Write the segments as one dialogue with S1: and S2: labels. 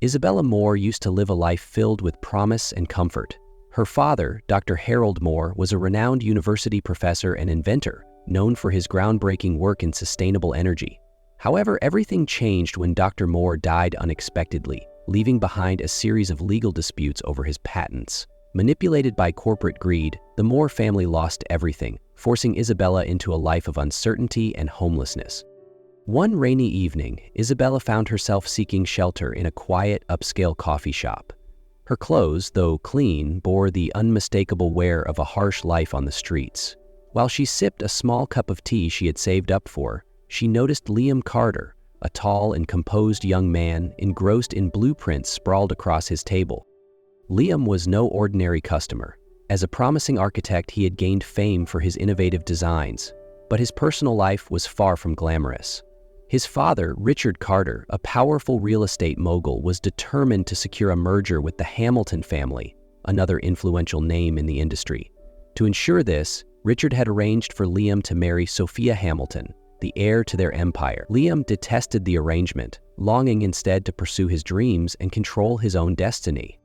S1: Isabella Moore used to live a life filled with promise and comfort. Her father, Dr. Harold Moore, was a renowned university professor and inventor, known for his groundbreaking work in sustainable energy. However, everything changed when Dr. Moore died unexpectedly, leaving behind a series of legal disputes over his patents. Manipulated by corporate greed, the Moore family lost everything, forcing Isabella into a life of uncertainty and homelessness. One rainy evening, Isabella found herself seeking shelter in a quiet, upscale coffee shop. Her clothes, though clean, bore the unmistakable wear of a harsh life on the streets. While she sipped a small cup of tea she had saved up for, she noticed Liam Carter, a tall and composed young man engrossed in blueprints sprawled across his table. Liam was no ordinary customer. As a promising architect, he had gained fame for his innovative designs, but his personal life was far from glamorous. His father, Richard Carter, a powerful real estate mogul, was determined to secure a merger with the Hamilton family, another influential name in the industry. To ensure this, Richard had arranged for Liam to marry Sophia Hamilton, the heir to their empire. Liam detested the arrangement, longing instead to pursue his dreams and control his own destiny.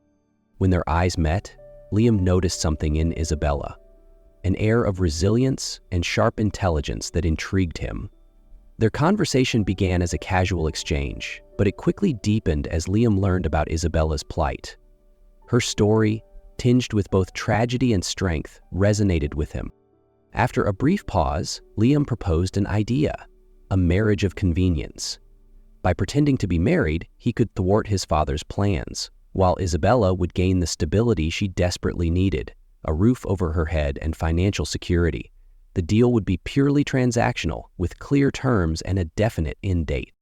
S1: When their eyes met, Liam noticed something in Isabella, an air of resilience and sharp intelligence that intrigued him. Their conversation began as a casual exchange, but it quickly deepened as Liam learned about Isabella's plight. Her story, tinged with both tragedy and strength, resonated with him. After a brief pause, Liam proposed an idea: a marriage of convenience. By pretending to be married, he could thwart his father's plans, while Isabella would gain the stability she desperately needed, a roof over her head and financial security. The deal would be purely transactional, with clear terms and a definite end date.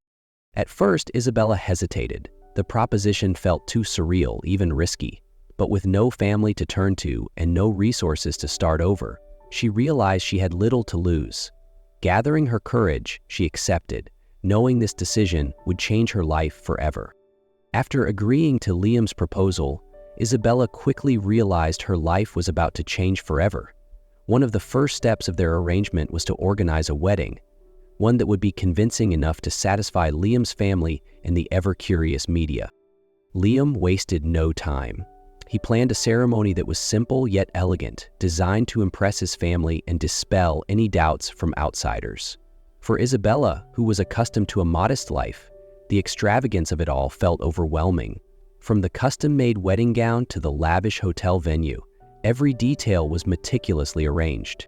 S1: At first, Isabella hesitated. The proposition felt too surreal, even risky. But with no family to turn to and no resources to start over, she realized she had little to lose. Gathering her courage, she accepted, knowing this decision would change her life forever. After agreeing to Liam's proposal, Isabella quickly realized her life was about to change forever. One of the first steps of their arrangement was to organize a wedding, one that would be convincing enough to satisfy Liam's family and the ever-curious media. Liam wasted no time. He planned a ceremony that was simple yet elegant, designed to impress his family and dispel any doubts from outsiders. For Isabella, who was accustomed to a modest life, the extravagance of it all felt overwhelming. From the custom-made wedding gown to the lavish hotel venue, every detail was meticulously arranged.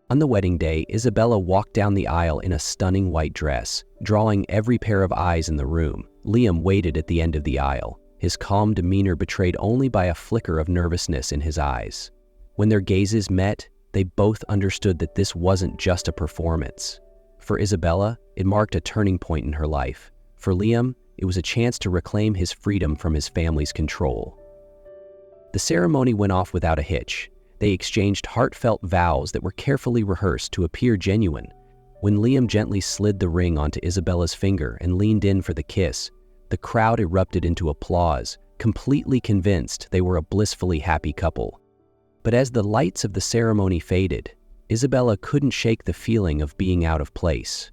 S1: On the wedding day, Isabella walked down the aisle in a stunning white dress, drawing every pair of eyes in the room. Liam waited at the end of the aisle, his calm demeanor betrayed only by a flicker of nervousness in his eyes. When their gazes met, they both understood that this wasn't just a performance. For Isabella, it marked a turning point in her life. For Liam, it was a chance to reclaim his freedom from his family's control. The ceremony went off without a hitch. They exchanged heartfelt vows that were carefully rehearsed to appear genuine. When Liam gently slid the ring onto Isabella's finger and leaned in for the kiss, the crowd erupted into applause, completely convinced they were a blissfully happy couple. But as the lights of the ceremony faded, Isabella couldn't shake the feeling of being out of place.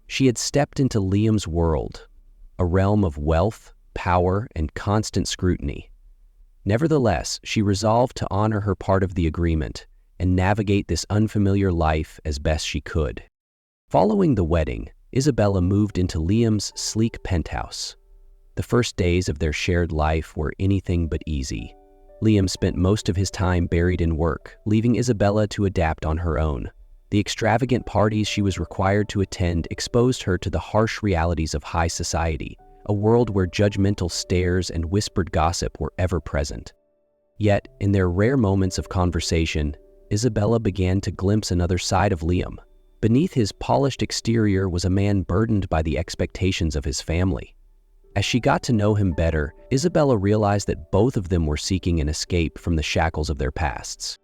S1: She had stepped into Liam's world, a realm of wealth, power, and constant scrutiny. Nevertheless, she resolved to honor her part of the agreement and navigate this unfamiliar life as best she could. Following the wedding, Isabella moved into Liam's sleek penthouse. The first days of their shared life were anything but easy. Liam spent most of his time buried in work, leaving Isabella to adapt on her own. The extravagant parties she was required to attend exposed her to the harsh realities of high society, a world where judgmental stares and whispered gossip were ever present. Yet, in their rare moments of conversation, Isabella began to glimpse another side of Liam. Beneath his polished exterior was a man burdened by the expectations of his family. As she got to know him better, Isabella realized that both of them were seeking an escape from the shackles of their pasts.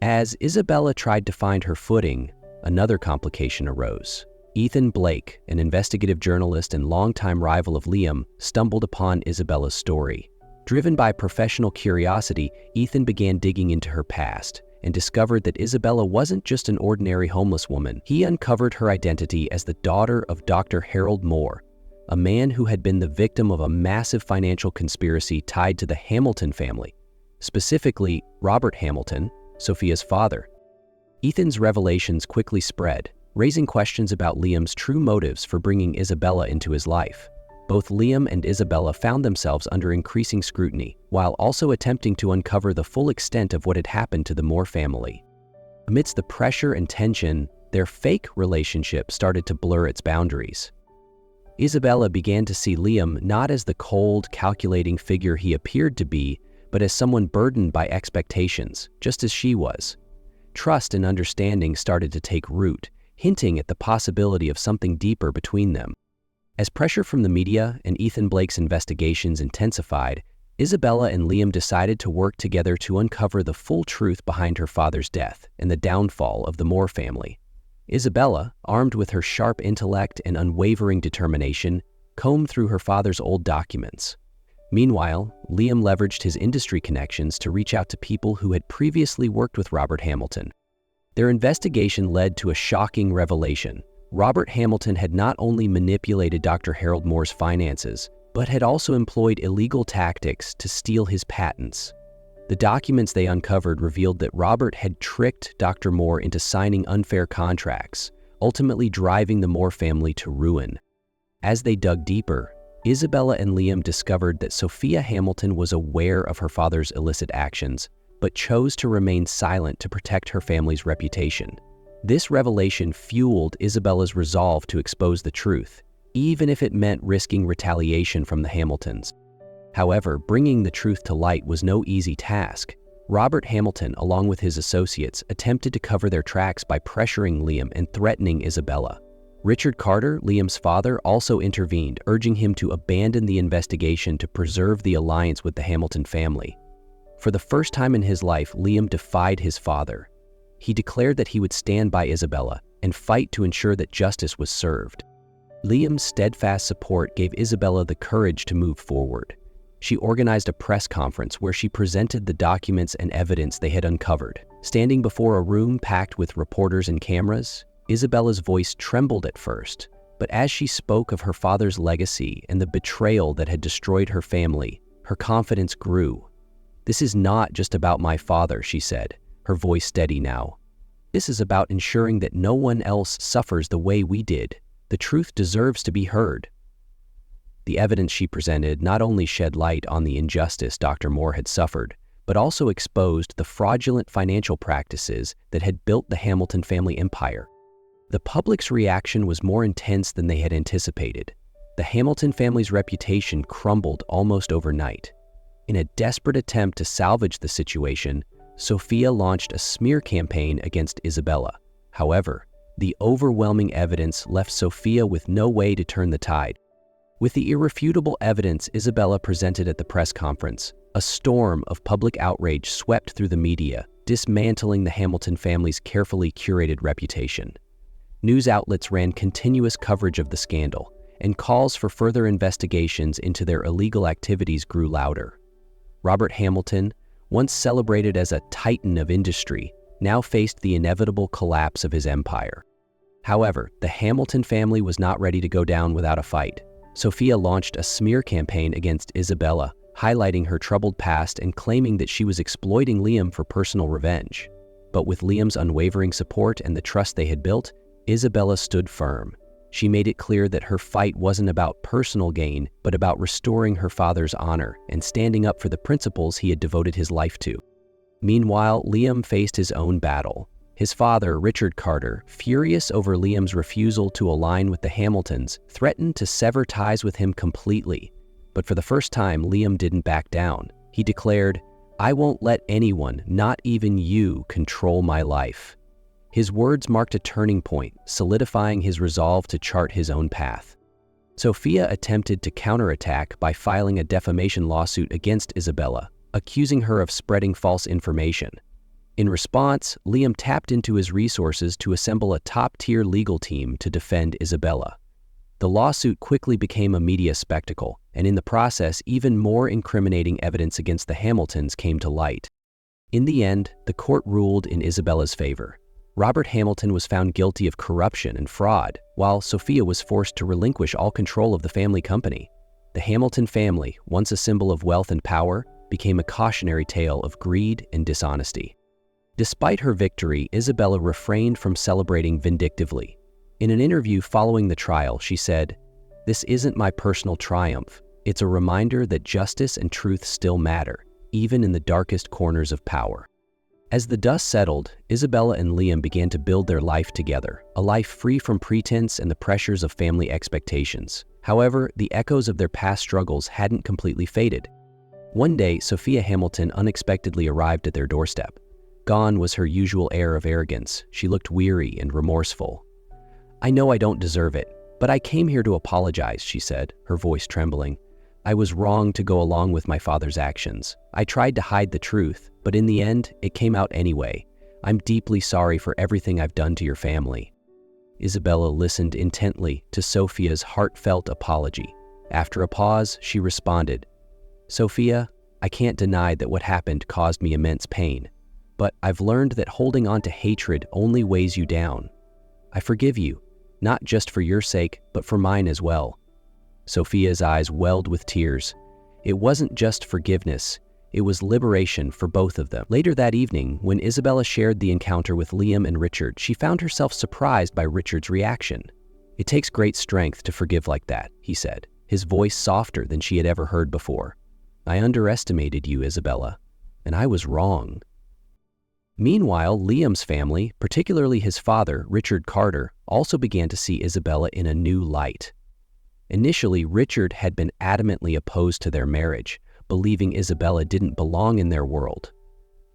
S1: As Isabella tried to find her footing, another complication arose. Ethan Blake, an investigative journalist and longtime rival of Liam, stumbled upon Isabella's story. Driven by professional curiosity, Ethan began digging into her past and discovered that Isabella wasn't just an ordinary homeless woman. He uncovered her identity as the daughter of Dr. Harold Moore, a man who had been the victim of a massive financial conspiracy tied to the Hamilton family, specifically Robert Hamilton, Sophia's father. Ethan's revelations quickly spread, raising questions about Liam's true motives for bringing Isabella into his life. Both Liam and Isabella found themselves under increasing scrutiny, while also attempting to uncover the full extent of what had happened to the Moore family. Amidst the pressure and tension, their fake relationship started to blur its boundaries. Isabella began to see Liam not as the cold, calculating figure he appeared to be, but as someone burdened by expectations, just as she was. Trust and understanding started to take root, hinting at the possibility of something deeper between them. As pressure from the media and Ethan Blake's investigations intensified, Isabella and Liam decided to work together to uncover the full truth behind her father's death and the downfall of the Moore family. Isabella, armed with her sharp intellect and unwavering determination, combed through her father's old documents. Meanwhile, Liam leveraged his industry connections to reach out to people who had previously worked with Robert Hamilton. Their investigation led to a shocking revelation. Robert Hamilton had not only manipulated Dr. Harold Moore's finances, but had also employed illegal tactics to steal his patents. The documents they uncovered revealed that Robert had tricked Dr. Moore into signing unfair contracts, ultimately driving the Moore family to ruin. As they dug deeper, Isabella and Liam discovered that Sophia Hamilton was aware of her father's illicit actions, but chose to remain silent to protect her family's reputation. This revelation fueled Isabella's resolve to expose the truth, even if it meant risking retaliation from the Hamiltons. However, bringing the truth to light was no easy task. Robert Hamilton, along with his associates, attempted to cover their tracks by pressuring Liam and threatening Isabella. Richard Carter, Liam's father, also intervened, urging him to abandon the investigation to preserve the alliance with the Hamilton family. For the first time in his life, Liam defied his father. He declared that he would stand by Isabella and fight to ensure that justice was served. Liam's steadfast support gave Isabella the courage to move forward. She organized a press conference where she presented the documents and evidence they had uncovered. Standing before a room packed with reporters and cameras, Isabella's voice trembled at first, but as she spoke of her father's legacy and the betrayal that had destroyed her family, her confidence grew. "This is not just about my father," she said, her voice steady now. "This is about ensuring that no one else suffers the way we did. The truth deserves to be heard." The evidence she presented not only shed light on the injustice Dr. Moore had suffered, but also exposed the fraudulent financial practices that had built the Hamilton family empire. The public's reaction was more intense than they had anticipated. The Hamilton family's reputation crumbled almost overnight. In a desperate attempt to salvage the situation, Sophia launched a smear campaign against Isabella. However, the overwhelming evidence left Sophia with no way to turn the tide. With the irrefutable evidence Isabella presented at the press conference, a storm of public outrage swept through the media, dismantling the Hamilton family's carefully curated reputation. News outlets ran continuous coverage of the scandal, and calls for further investigations into their illegal activities grew louder. Robert Hamilton, once celebrated as a titan of industry, now faced the inevitable collapse of his empire. However, the Hamilton family was not ready to go down without a fight. Sophia launched a smear campaign against Isabella, highlighting her troubled past and claiming that she was exploiting Liam for personal revenge. But with Liam's unwavering support and the trust they had built, Isabella stood firm. She made it clear that her fight wasn't about personal gain, but about restoring her father's honor and standing up for the principles he had devoted his life to. Meanwhile, Liam faced his own battle. His father, Richard Carter, furious over Liam's refusal to align with the Hamiltons, threatened to sever ties with him completely. But for the first time, Liam didn't back down. He declared, "I won't let anyone, not even you, control my life." His words marked a turning point, solidifying his resolve to chart his own path. Sophia attempted to counterattack by filing a defamation lawsuit against Isabella, accusing her of spreading false information. In response, Liam tapped into his resources to assemble a top-tier legal team to defend Isabella. The lawsuit quickly became a media spectacle, and in the process, even more incriminating evidence against the Hamiltons came to light. In the end, the court ruled in Isabella's favor. Robert Hamilton was found guilty of corruption and fraud, while Sophia was forced to relinquish all control of the family company. The Hamilton family, once a symbol of wealth and power, became a cautionary tale of greed and dishonesty. Despite her victory, Isabella refrained from celebrating vindictively. In an interview following the trial, she said, "This isn't my personal triumph. It's a reminder that justice and truth still matter, even in the darkest corners of power." As the dust settled, Isabella and Liam began to build their life together, a life free from pretense and the pressures of family expectations. However, the echoes of their past struggles hadn't completely faded. One day, Sophia Hamilton unexpectedly arrived at their doorstep. Gone was her usual air of arrogance. She looked weary and remorseful. "I know I don't deserve it, but I came here to apologize," she said, her voice trembling. "I was wrong to go along with my father's actions. I tried to hide the truth, but in the end, it came out anyway. I'm deeply sorry for everything I've done to your family." Isabella listened intently to Sophia's heartfelt apology. After a pause, she responded, "Sophia, I can't deny that what happened caused me immense pain, but I've learned that holding on to hatred only weighs you down. I forgive you, not just for your sake, but for mine as well." Sophia's eyes welled with tears. It wasn't just forgiveness, it was liberation for both of them. Later that evening, when Isabella shared the encounter with Liam and Richard, she found herself surprised by Richard's reaction. "It takes great strength to forgive like that," he said, his voice softer than she had ever heard before. "I underestimated you, Isabella, and I was wrong." Meanwhile, Liam's family, particularly his father, Richard Carter, also began to see Isabella in a new light. Initially, Richard had been adamantly opposed to their marriage, believing Isabella didn't belong in their world.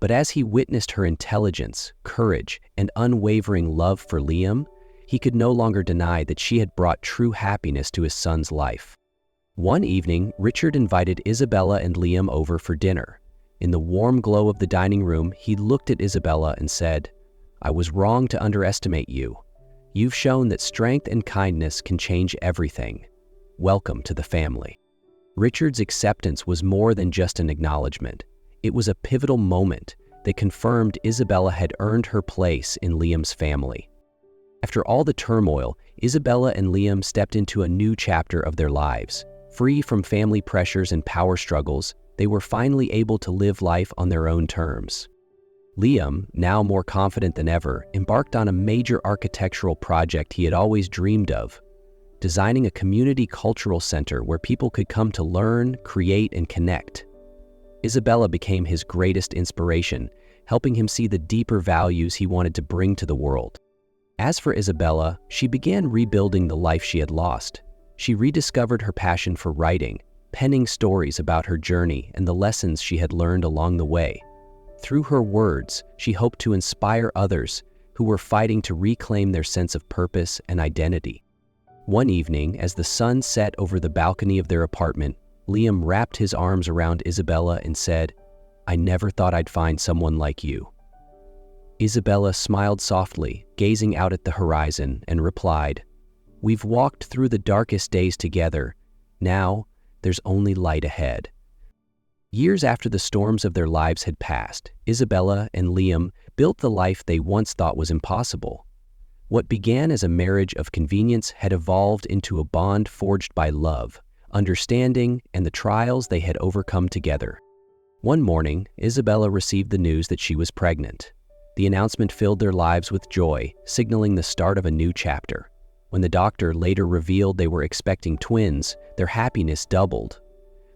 S1: But as he witnessed her intelligence, courage, and unwavering love for Liam, he could no longer deny that she had brought true happiness to his son's life. One evening, Richard invited Isabella and Liam over for dinner. In the warm glow of the dining room, he looked at Isabella and said, "I was wrong to underestimate you. You've shown that strength and kindness can change everything. Welcome to the family." Richard's acceptance was more than just an acknowledgement. It was a pivotal moment that confirmed Isabella had earned her place in Liam's family. After all the turmoil, Isabella and Liam stepped into a new chapter of their lives. Free from family pressures and power struggles, they were finally able to live life on their own terms. Liam, now more confident than ever, embarked on a major architectural project he had always dreamed of, designing a community cultural center where people could come to learn, create, and connect. Isabella became his greatest inspiration, helping him see the deeper values he wanted to bring to the world. As for Isabella, she began rebuilding the life she had lost. She rediscovered her passion for writing, penning stories about her journey and the lessons she had learned along the way. Through her words, she hoped to inspire others who were fighting to reclaim their sense of purpose and identity. One evening, as the sun set over the balcony of their apartment, Liam wrapped his arms around Isabella and said, "I never thought I'd find someone like you." Isabella smiled softly, gazing out at the horizon, and replied, "We've walked through the darkest days together. Now, there's only light ahead." Years after the storms of their lives had passed, Isabella and Liam built the life they once thought was impossible. What began as a marriage of convenience had evolved into a bond forged by love, understanding, and the trials they had overcome together. One morning, Isabella received the news that she was pregnant. The announcement filled their lives with joy, signaling the start of a new chapter. When the doctor later revealed they were expecting twins, their happiness doubled.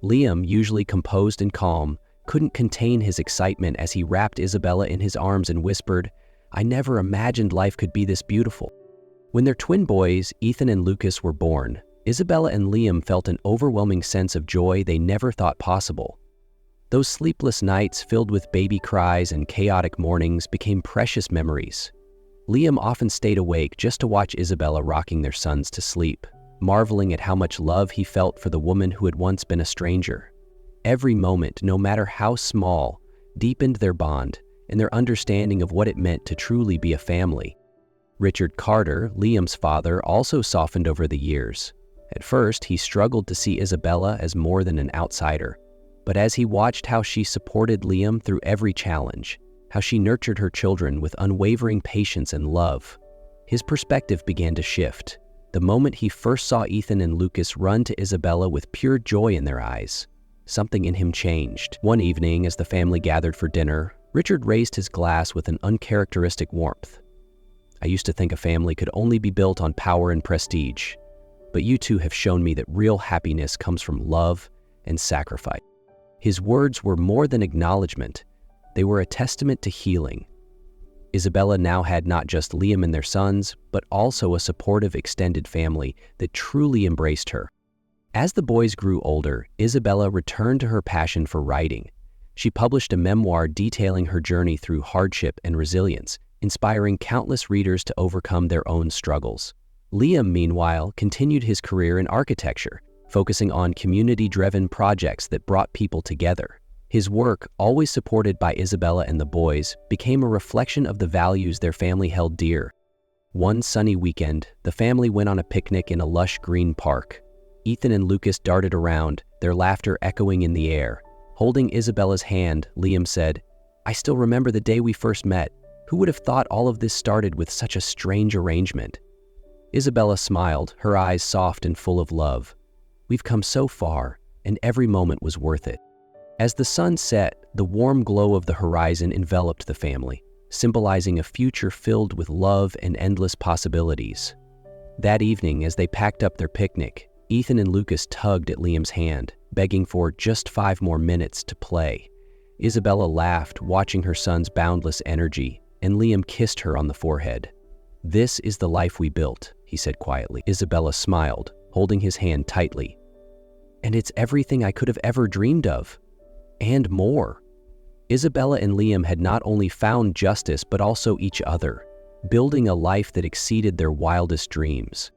S1: Liam, usually composed and calm, couldn't contain his excitement as he wrapped Isabella in his arms and whispered, "I never imagined life could be this beautiful." When their twin boys, Ethan and Lucas, were born, Isabella and Liam felt an overwhelming sense of joy they never thought possible. Those sleepless nights filled with baby cries and chaotic mornings became precious memories. Liam often stayed awake just to watch Isabella rocking their sons to sleep, marveling at how much love he felt for the woman who had once been a stranger. Every moment, no matter how small, deepened their bond and their understanding of what it meant to truly be a family. Richard Carter, Liam's father, also softened over the years. At first, he struggled to see Isabella as more than an outsider, but as he watched how she supported Liam through every challenge, how she nurtured her children with unwavering patience and love. His perspective began to shift the moment he first saw Ethan and Lucas run to Isabella with pure joy in their eyes. Something in him changed. One evening, as the family gathered for dinner, Richard raised his glass with an uncharacteristic warmth. "I used to think a family could only be built on power and prestige, but you two have shown me that real happiness comes from love and sacrifice." His words were more than acknowledgement. They were a testament to healing. Isabella now had not just Liam and their sons, but also a supportive extended family that truly embraced her. As the boys grew older, Isabella returned to her passion for writing. She published a memoir detailing her journey through hardship and resilience, inspiring countless readers to overcome their own struggles. Liam, meanwhile, continued his career in architecture, focusing on community-driven projects that brought people together. His work, always supported by Isabella and the boys, became a reflection of the values their family held dear. One sunny weekend, the family went on a picnic in a lush green park. Ethan and Lucas darted around, their laughter echoing in the air. Holding Isabella's hand, Liam said, "I still remember the day we first met. Who would have thought all of this started with such a strange arrangement?" Isabella smiled, her eyes soft and full of love. "We've come so far, and every moment was worth it." As the sun set, the warm glow of the horizon enveloped the family, symbolizing a future filled with love and endless possibilities. That evening, as they packed up their picnic, Ethan and Lucas tugged at Liam's hand, begging for just 5 more minutes to play. Isabella laughed, watching her son's boundless energy, and Liam kissed her on the forehead. "This is the life we built," he said quietly. Isabella smiled, holding his hand tightly. "And it's everything I could have ever dreamed of. And more." Isabella and Liam had not only found justice but also each other, building a life that exceeded their wildest dreams.